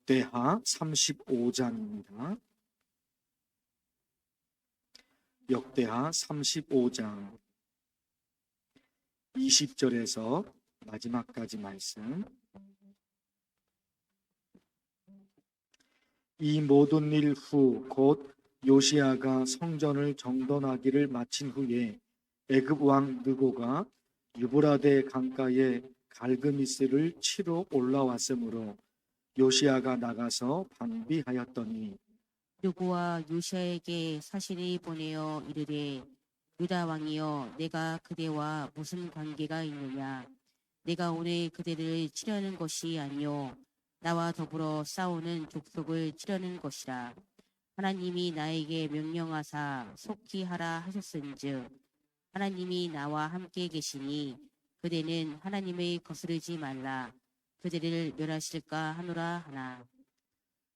역대하 35장입니다. 역대하 35장 20절에서 마지막까지 말씀. 이 모든 일 후 곧 요시야가 성전을 정돈하기를 마친 후에 애굽 왕 느고가 유브라데 강가에 갈그미스를 치러 올라왔으므로 요시야가 나가서 방비하였더니 느고와 요시야에게 사신이 보내어 이르되 유다 왕이여 내가 그대와 무슨 관계가 있느냐 내가 오늘 그대를 치려는 것이 아니요 나와 더불어 싸우는 족속을 치려는 것이라 하나님이 나에게 명령하사 속히 하라 하셨은즉 하나님이 나와 함께 계시니 그대는 하나님을 거스르지 말라 그대를 멸하실까 하노라 하나.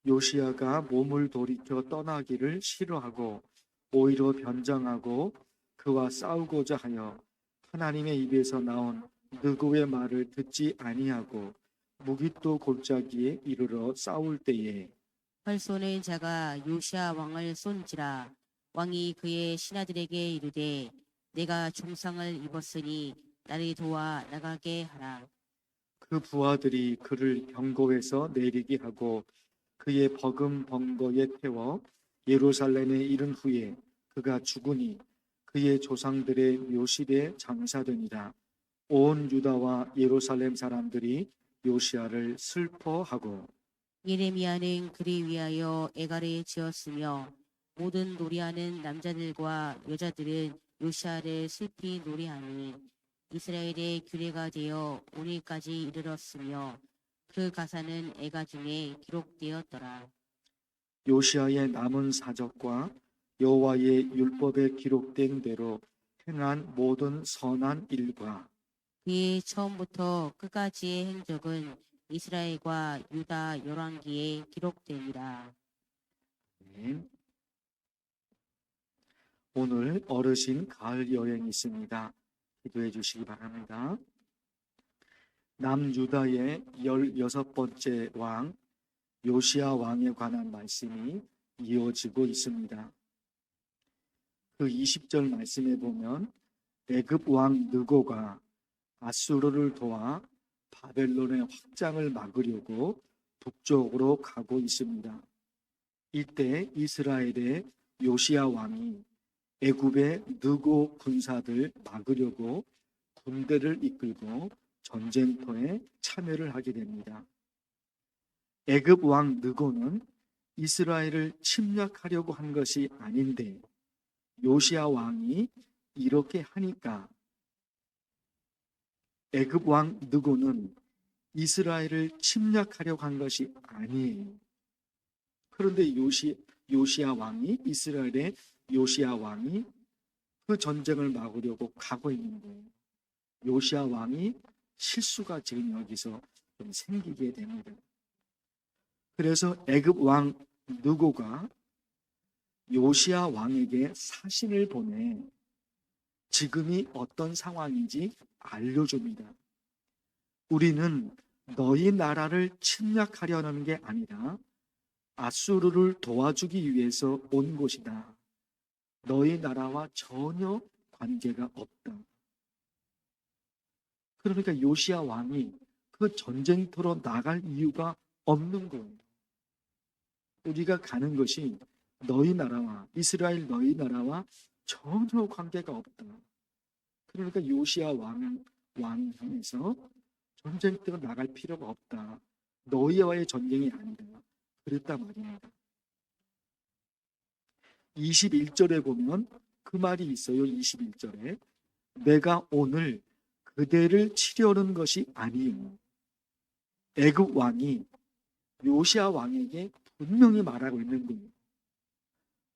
요시야가 몸을 돌이켜 떠나기를 싫어하고 오히려 변장하고 그와 싸우고자 하여 하나님의 입에서 나온 느고의 말을 듣지 아니하고 무깃도 골짜기에 이르러 싸울 때에 활 쏘는 자가 요시야 왕을 쏜지라 왕이 그의 신하들에게 이르되 내가 중상을 입었으니 나를 도와 나가게 하라. 그 부하들이 그를 경고에서 내리게 하고 그의 버금 번거에 태워 예루살렘에 이른 후에 그가 죽으니 그의 조상들의 묘실에 장사되니라. 온 유다와 예루살렘 사람들이 요시야를 슬퍼하고 예레미야는 그를 위하여 애가를 지었으며 모든 노래하는 남자들과 여자들은 요시야를 슬피 노래하니 이스라엘의 규례가 되어 오늘까지 이르렀으며 그 가사는 애가 중에 기록되었더라. 요시야의 남은 사적과 여호와의 율법에 기록된 대로 행한 모든 선한 일과 그의 처음부터 끝까지의 행적은 이스라엘과 유다 열왕기에 기록되니라. 오늘 어르신 가을 여행이 있습니다. 기도해 주시기 바랍니다. 남유다의 16번째 왕 요시야 왕에 관한 말씀이 이어지고 있습니다. 그 20절 말씀에 보면 애굽 왕 느고가 아수르를 도와 바벨론의 확장을 막으려고 북쪽으로 가고 있습니다. 이때 이스라엘의 요시야 왕이 애굽의 느고 군사들 막으려고 군대를 이끌고 전쟁터에 참여를 하게 됩니다. 애굽 왕 느고는 이스라엘을 침략하려고 한 것이 아닌데 요시야 왕이 이렇게 하니까 애굽 왕 느고는 이스라엘을 침략하려고 한 것이 아니에요. 그런데 요시야 왕이 이스라엘의 요시야 왕이 그 전쟁을 막으려고 가고 있는 거예요. 요시야 왕이 실수가 지금 여기서 좀 생기게 됩니다. 그래서 애굽 왕 느고가 요시야 왕에게 사신을 보내 지금이 어떤 상황인지 알려줍니다. 우리는 너희 나라를 침략하려는 게 아니라 아수르를 도와주기 위해서 온 곳이다. 너희 나라와 전혀 관계가 없다. 그러니까 요시야 왕이 그 전쟁터로 나갈 이유가 없는 거예요. 우리가 가는 것이 너희 나라와 이스라엘 너희 나라와 전혀 관계가 없다. 그러니까 요시야 왕에서 전쟁터로 나갈 필요가 없다. 너희와의 전쟁이 아니다. 그랬단 말입니다. 21절에 보면 그 말이 있어요. 21절에 내가 오늘 그대를 치려는 것이 아니요. 애굽 왕이 요시야 왕에게 분명히 말하고 있는 거예요.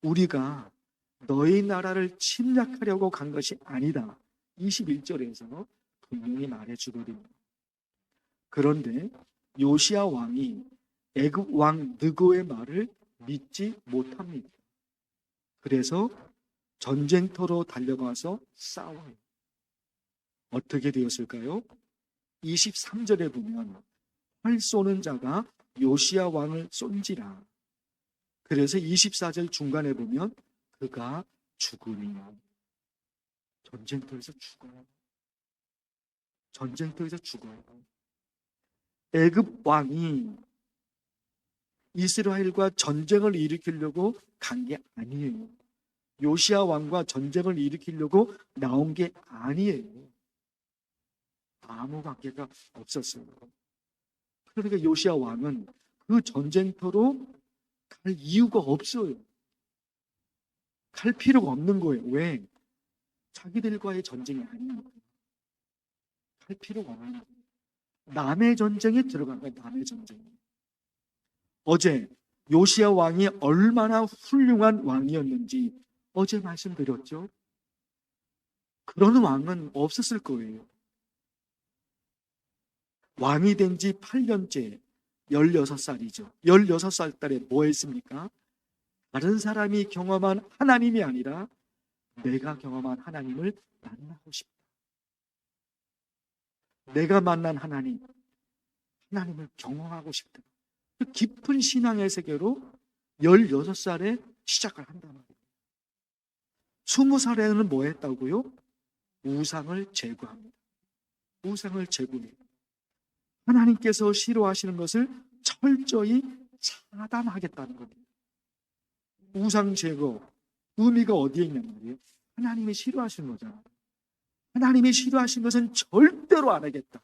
우리가 너희 나라를 침략하려고 간 것이 아니다. 21절에서 분명히 말해주거든요. 그런데 요시야 왕이 애굽 왕 느고의 말을 믿지 못합니다. 그래서 전쟁터로 달려가서 싸워요. 어떻게 되었을까요? 23절에 보면 활 쏘는 자가 요시야 왕을 쏜지라. 그래서 24절 중간에 보면 그가 죽으니. 전쟁터에서 죽어요. 전쟁터에서 죽어요. 애굽 왕이 이스라엘과 전쟁을 일으키려고 간 게 아니에요. 요시야 왕과 전쟁을 일으키려고 나온 게 아니에요. 아무 관계가 없었어요. 그러니까 요시야 왕은 그 전쟁터로 갈 이유가 없어요. 갈 필요가 없는 거예요. 왜? 자기들과의 전쟁이 아니니까. 갈 필요가 없는 거예요. 남의 전쟁에 들어간 거예요. 남의 전쟁. 어제 요시야 왕이 얼마나 훌륭한 왕이었는지 어제 말씀드렸죠. 그런 왕은 없었을 거예요. 왕이 된 지 8년째 16살이죠. 16살 달에 뭐 했습니까? 다른 사람이 경험한 하나님이 아니라 내가 경험한 하나님을 만나고 싶다. 내가 만난 하나님을 경험하고 싶다. 그 깊은 신앙의 세계로 16살에 시작을 한단 말이에요. 20살에는 뭐 했다고요? 우상을 제거합니다. 우상을 제거해요. 하나님께서 싫어하시는 것을 철저히 차단하겠다는 겁니다. 우상 제거, 의미가 어디에 있냔 말이에요? 하나님이 싫어하시는 거잖아요. 하나님이 싫어하시는 것은 절대로 안 하겠다.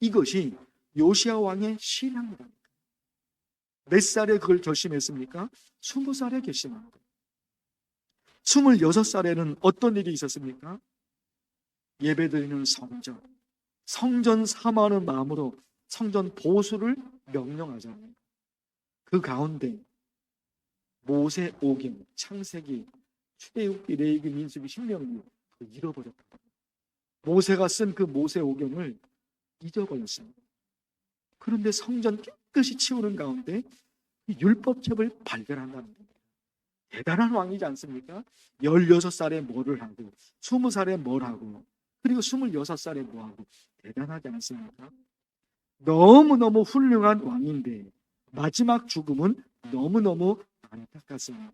이것이 요시야 왕의 신앙이다. 몇 살에 그걸 결심했습니까? 20살에 결심한 거예요. 26살에는 어떤 일이 있었습니까? 예배드리는 성전 사모하는 마음으로 성전 보수를 명령하잖아요. 그 가운데 모세 오경, 창세기, 출애굽기, 레위기, 민수기, 신명기 잃어버렸다. 모세가 쓴 그 모세 오경을 잊어버렸어요. 그런데 성전 깨끗이 치우는 가운데 율법책을 발견한다는 겁니다. 대단한 왕이지 않습니까? 16살에 뭐를 하고 20살에 뭘 하고 그리고 26살에 뭐 하고 대단하지 않습니까? 너무너무 훌륭한 왕인데 마지막 죽음은 너무너무 안타깝습니다.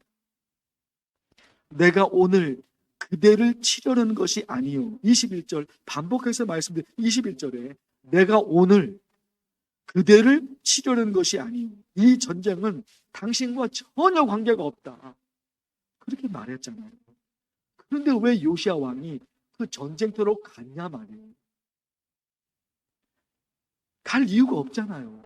내가 오늘 그대를 치려는 것이 아니요. 21절 반복해서 말씀드린 21절에 내가 오늘 그대를 치려는 것이 아니요. 이 전쟁은 당신과 전혀 관계가 없다. 그렇게 말했잖아요. 그런데 왜 요시야 왕이 그 전쟁터로 갔냐 말이에요. 갈 이유가 없잖아요.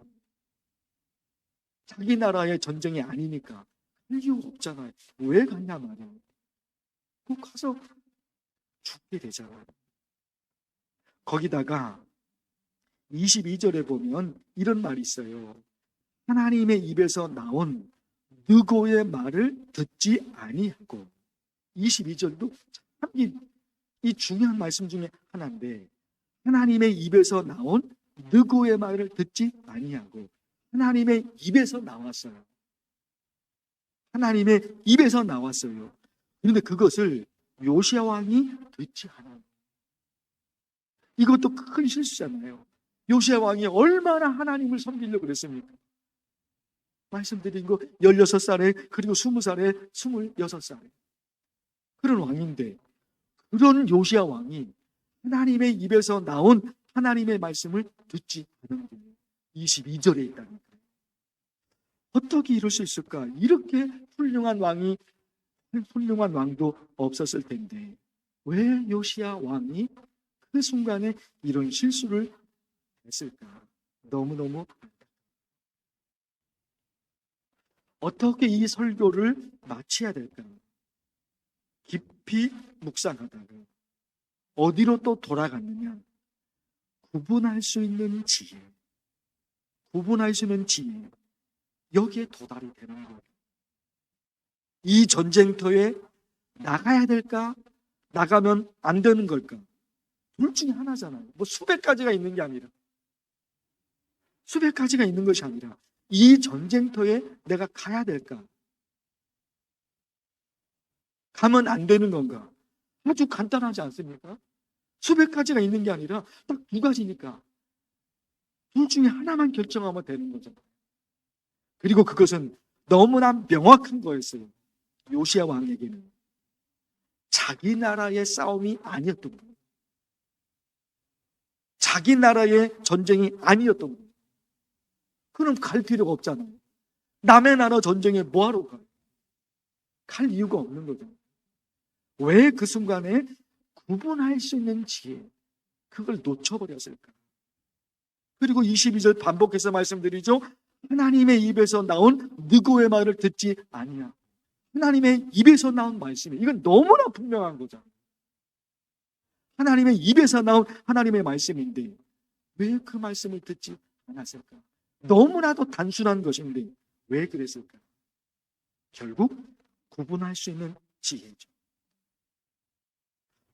자기 나라의 전쟁이 아니니까 갈 이유가 없잖아요. 왜 갔냐 말이에요. 꼭 가서 죽게 되잖아요. 거기다가 22절에 보면 이런 말이 있어요. 하나님의 입에서 나온 느고의 말을 듣지 아니하고 22절도 참 이 중요한 말씀 중에 하나인데 하나님의 입에서 나온 느고의 말을 듣지 아니하고 하나님의 입에서 나왔어요. 하나님의 입에서 나왔어요. 그런데 그것을 요시야 왕이 듣지 않아요. 이것도 큰 실수잖아요. 요시야 왕이 얼마나 하나님을 섬기려고 그랬습니까? 말씀드린 거 16살에 그리고 20살에 26살에 그런 왕인데 그런 요시야 왕이 하나님의 입에서 나온 하나님의 말씀을 듣지 않은 게 22절에 있다니까요. 어떻게 이럴 수 있을까? 이렇게 훌륭한 왕도 없었을 텐데 왜 요시야 왕이 그 순간에 이런 실수를 했을까? 너무너무 어떻게 이 설교를 마쳐야 될까? 깊이 묵상하다가 어디로 또 돌아갔느냐? 구분할 수 있는 지혜, 여기에 도달이 되는 거예요. 이 전쟁터에 나가야 될까? 나가면 안 되는 걸까? 둘 중에 하나잖아요. 뭐 수백 가지가 있는 게 아니라 이 전쟁터에 내가 가야 될까? 가면 안 되는 건가? 아주 간단하지 않습니까? 수백 가지가 있는 게 아니라 딱 두 가지니까 둘 중에 하나만 결정하면 되는 거죠. 그리고 그것은 너무나 명확한 거였어요. 요시야 왕에게는 자기 나라의 싸움이 아니었던 거예요. 자기 나라의 전쟁이 아니었던 거예요. 그럼 갈 필요가 없잖아요. 남의 나라 전쟁에 뭐하러 가요? 갈 이유가 없는 거죠. 왜 그 순간에 구분할 수 있는 지혜, 그걸 놓쳐버렸을까? 그리고 22절 반복해서 말씀드리죠. 하나님의 입에서 나온 누구의 말을 듣지 아니야. 하나님의 입에서 나온 말씀이, 이건 너무나 분명한 거죠. 하나님의 입에서 나온 하나님의 말씀인데 왜 그 말씀을 듣지 않았을까? 너무나도 단순한 것인데 왜 그랬을까? 결국 구분할 수 있는 지혜죠.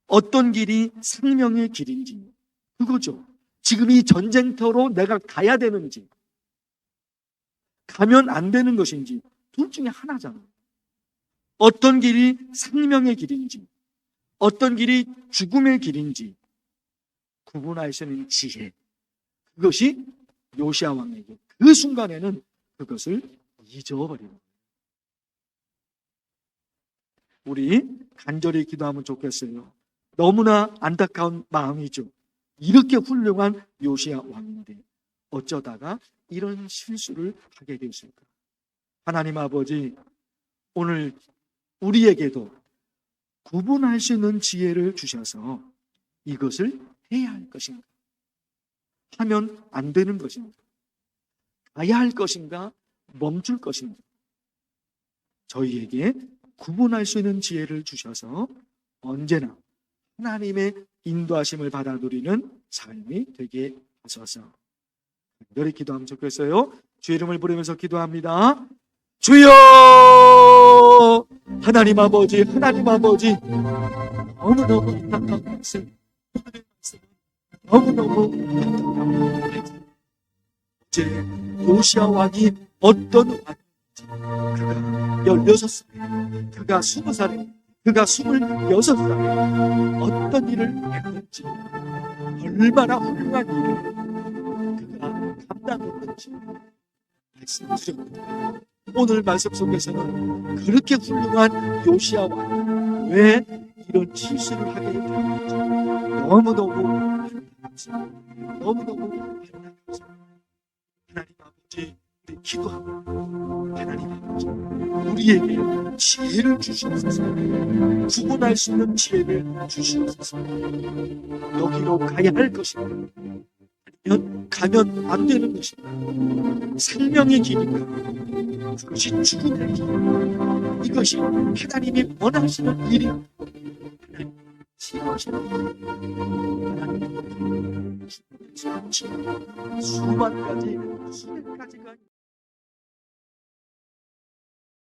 어떤 길이 생명의 길인지, 그거죠. 지금 이 전쟁터로 내가 가야 되는지, 가면 안 되는 것인지, 둘 중에 하나잖아요. 어떤 길이 생명의 길인지, 어떤 길이 죽음의 길인지 구분할 수 있는 지혜, 그것이 요시야 왕에게 그 순간에는 그것을 잊어버리는 거예요. 우리 간절히 기도하면 좋겠어요. 너무나 안타까운 마음이죠. 이렇게 훌륭한 요시야 왕인데 어쩌다가 이런 실수를 하게 되었을까? 하나님 아버지, 오늘 우리에게도 구분할 수 있는 지혜를 주셔서 이것을 해야 할 것인가? 하면 안 되는 것인가? 가야 할 것인가? 멈출 것인가? 저희에게 구분할 수 있는 지혜를 주셔서 언제나 하나님의 인도하심을 받아 누리는 삶이 되게 하소서. 간절히 기도하면 좋겠어요. 주의 이름을 부르면서 기도합니다. 주여! 하나님 아버지, 하나님 아버지, 너무너무 안타까운 말씀, 너무너무 안타까운 말씀. 이제 요시야 왕이 어떤 왕인지, 그가 16살, 그가 20살에, 그가 26살에 어떤 일을 했는지, 얼마나 훌륭한 일을 그가 감당했는지 말씀드렸거든요. 오늘 말씀 속에서는 그렇게 훌륭한 요시야 왕이 왜 이런 실수를 하게 되었는지 너무너무 안타깝습니다. 너무너무 안타깝습니다. 하나님 아버지, 우리 기도하고 하나님 아버지, 우리에게 지혜를 주시옵소서. 구분할 수 있는 지혜를 주시옵소서. 여기로 가야 할 것인가, 아니면 가면 안 되는 것인가, 생명의 길인가, 그것이 죽음의 길, 이것이 하나님이 원하시는 일이 하나님 싫어하시는 일, 하나님 수만 가지, 수백 가지가